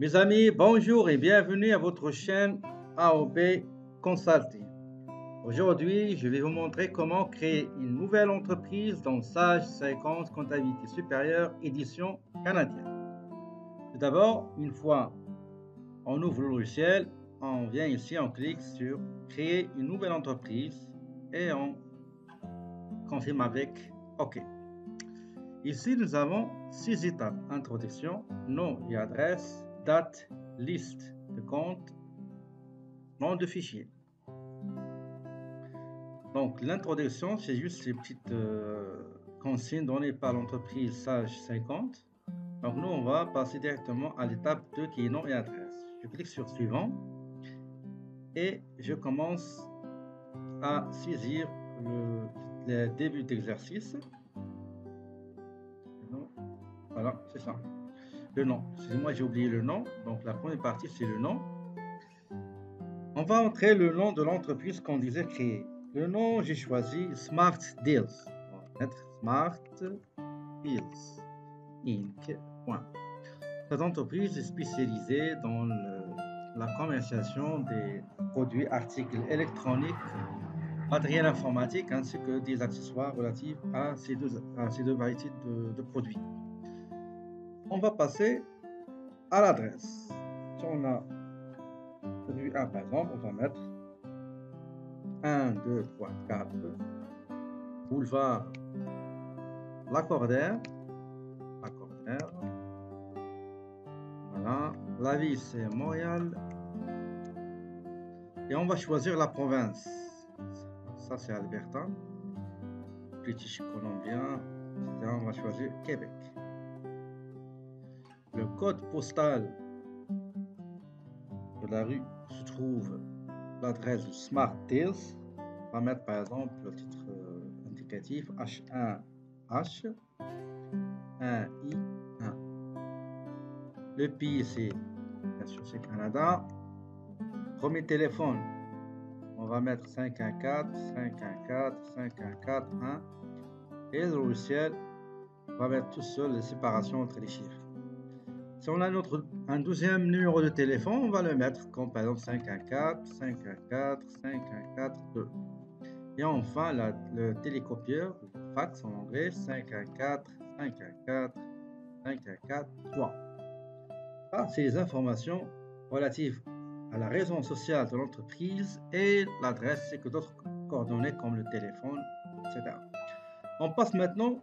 Mes amis, bonjour et bienvenue à votre chaîne AOB Consulting. Aujourd'hui, je vais vous montrer comment créer une nouvelle entreprise dans Sage 50 Comptabilité Supérieure édition canadienne. Tout d'abord, une fois on ouvre le logiciel, on vient ici, on clique sur créer une nouvelle entreprise et on confirme avec OK. Ici, nous avons 6 étapes: introduction, nom et adresse, date, liste de compte, nom de fichier. Donc, l'introduction, c'est juste les petites consignes données par l'entreprise Sage 50. Donc, nous, on va passer directement à l'étape 2 qui est nom et adresse. Je clique sur suivant et je commence à saisir le début d'exercice. Voilà, c'est ça. Le nom. Excusez-moi, j'ai oublié le nom. Donc, la première partie, c'est le nom. On va entrer le nom de l'entreprise qu'on disait créer. Le nom, j'ai choisi Smart Deals. On va mettre Smart Deals Inc. Cette entreprise est spécialisée dans la commercialisation des produits, articles électroniques, matériel informatique ainsi que des accessoires relatifs à ces deux variétés de produits. On va passer à l'adresse. Si on a produit A par exemple, on va mettre 1, 2, 3, 4, boulevard Lacordaire. Voilà, la ville c'est Montréal. Et on va choisir la province. Ça c'est Alberta, British Columbia, etc. On va choisir Québec. Le code postal de la rue se trouve l'adresse de Smart Deals. On va mettre par exemple le titre indicatif H1H 1I1. Le pays c'est bien sûr c'est Canada. Premier téléphone, on va mettre 514 514 5141 et le logiciel va mettre tout seul les séparations entre les chiffres. Si on a un deuxième numéro de téléphone, on va le mettre comme par exemple 514 514 5142. Et enfin, le télécopieur, le fax en anglais, 514 514 5143. Ça, c'est les informations relatives à la raison sociale de l'entreprise et l'adresse, c'est que d'autres coordonnées comme le téléphone, etc. On passe maintenant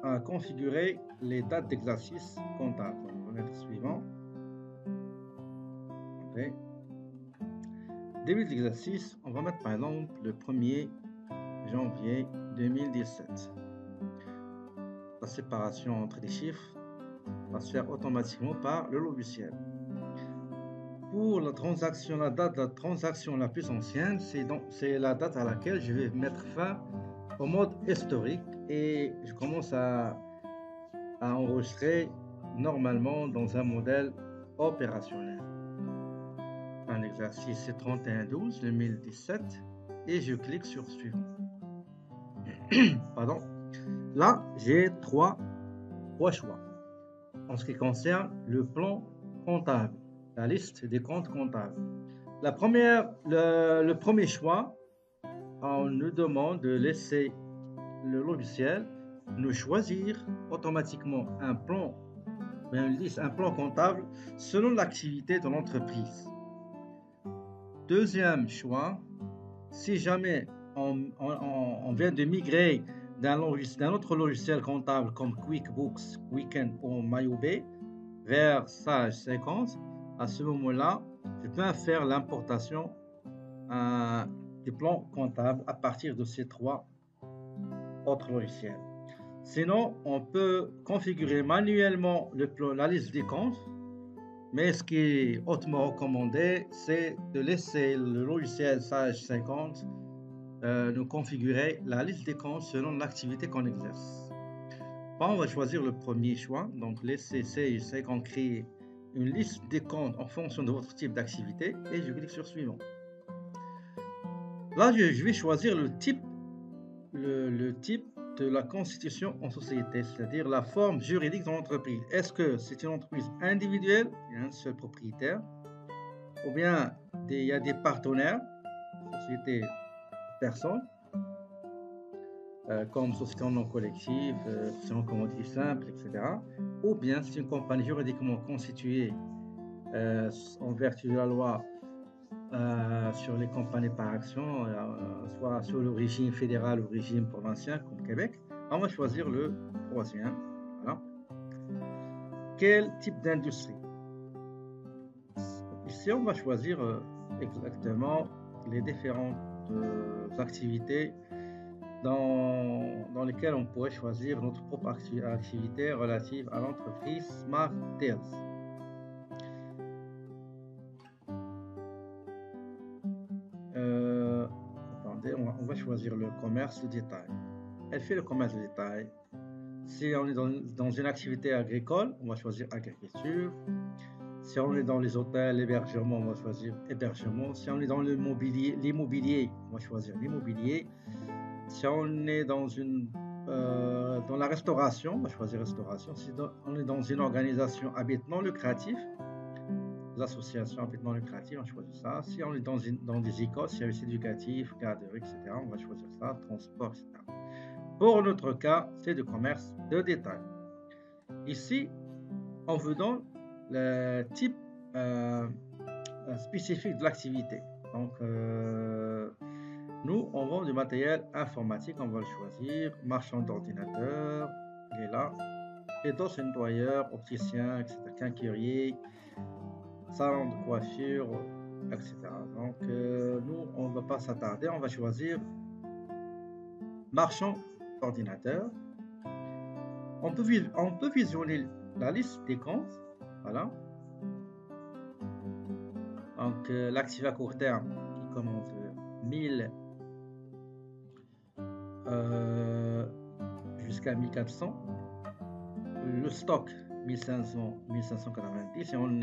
à configurer les dates d'exercice comptable. On va mettre suivant. Okay. Début d'exercice, on va mettre par exemple le 1er janvier 2017. La séparation entre les chiffres va se faire automatiquement par le logiciel. Pour la transaction, la date de la transaction la plus ancienne, c'est la date à laquelle je vais mettre fin au mode historique et je commence à enregistrer normalement dans un modèle opérationnel. Un exercice c'est 31/12/2017 et je clique sur suivant. Pardon. Là, j'ai trois choix en ce qui concerne le plan comptable, la liste des comptes comptables. Le premier choix, on nous demande de laisser le logiciel nous choisir automatiquement un plan comptable selon l'activité de l'entreprise. Deuxième choix, si jamais on vient de migrer d'un autre logiciel comptable comme QuickBooks, Quicken ou MyOB vers Sage 50, à ce moment-là, je peux faire l'importation du plan comptable à partir de ces trois autres logiciels. Sinon, on peut configurer manuellement la liste des comptes, mais ce qui est hautement recommandé, c'est de laisser le logiciel Sage 50 nous configurer la liste des comptes selon l'activité qu'on exerce. On va choisir le premier choix, donc laisser Sage 50 créer une liste des comptes en fonction de votre type d'activité et je clique sur suivant. Là, je vais choisir le type de la constitution en société, c'est-à-dire la forme juridique de l'entreprise. Est-ce que c'est une entreprise individuelle, il y a un seul propriétaire, ou bien il y a des partenaires, sociétés, personnes, comme société en nom collectif, société en commanditaire simple, etc. Ou bien c'est une compagnie juridiquement constituée en vertu de la loi sur les compagnies par action, soit sur le régime fédéral ou le régime provincial comme Québec. On va choisir le troisième. Voilà. Quel type d'industrie? Ici, on va choisir exactement les différentes activités dans lesquelles on pourrait choisir notre propre activité relative à l'entreprise Smart Deals. Attendez, on va choisir le commerce de détail. Elle fait le commerce de détail. Si on est dans une activité agricole, on va choisir agriculture. Si on est dans les hôtels, l'hébergement, on va choisir hébergement. Si on est dans l'immobilier, on va choisir l'immobilier. Si on est dans la restauration, on va choisir restauration. Si on est dans une organisation à but non lucratif, les associations à but non lucratif, on choisit ça. Si on est dans des écoles, services éducatifs, garderies, etc., on va choisir ça, transport, etc. Pour notre cas, c'est du commerce de détail. Ici, on vous donne le type spécifique de l'activité. Donc, nous, on vend du matériel informatique, on va le choisir. Marchand d'ordinateur, il est là. Pédos nettoyeur, opticien, etc. Quincaillerie, salon de coiffure, etc. Donc, nous, on ne va pas s'attarder, on va choisir marchand d'ordinateur. On peut visionner la liste des comptes. Voilà. Donc, l'actif à court terme qui commence 1000 jusqu'à 1400. Le stock 1500, 1590. Et on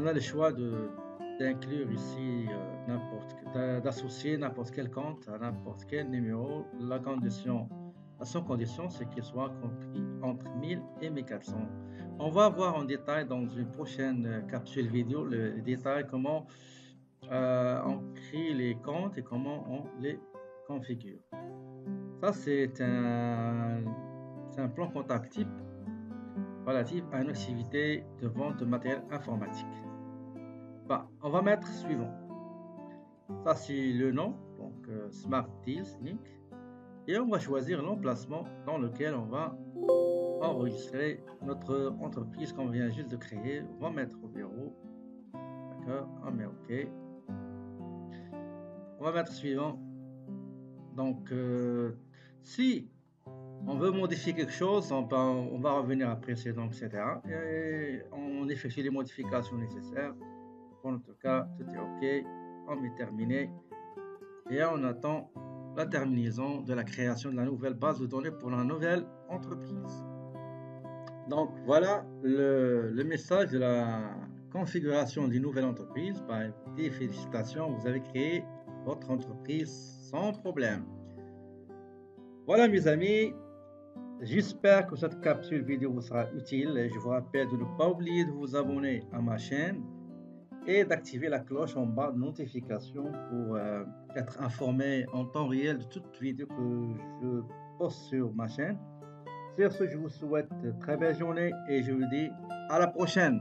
a le choix d'inclure ici d'associer n'importe quel compte à n'importe quel numéro. La seule condition, c'est qu'il soit compris entre 1000 et 1400. On va voir en détail dans une prochaine capsule vidéo le détail comment on crée les comptes et comment on les configure. Ça, c'est un plan comptable type relatif à une activité de vente de matériel informatique. On va mettre suivant. Ça, c'est le nom, donc Smart Deals Inc. Et on va choisir l'emplacement dans lequel on va enregistrer notre entreprise qu'on vient juste de créer. On va mettre au bureau. D'accord, on met OK. On va mettre suivant. Donc, si on veut modifier quelque chose, on va revenir à précédent, etc. Et on effectue les modifications nécessaires. Pour notre cas, tout est OK. On met terminé. Et on attend la terminaison de la création de la nouvelle base de données pour la nouvelle entreprise. Donc, voilà le message de la configuration d'une nouvelle entreprise. Des félicitations, vous avez créé votre entreprise sans problème. Voilà mes amis, j'espère que cette capsule vidéo vous sera utile et je vous rappelle de ne pas oublier de vous abonner à ma chaîne et d'activer la cloche en bas de notification pour être informé en temps réel de toute vidéo que je poste sur ma chaîne. Sur ce, je vous souhaite une très belle journée et je vous dis à la prochaine.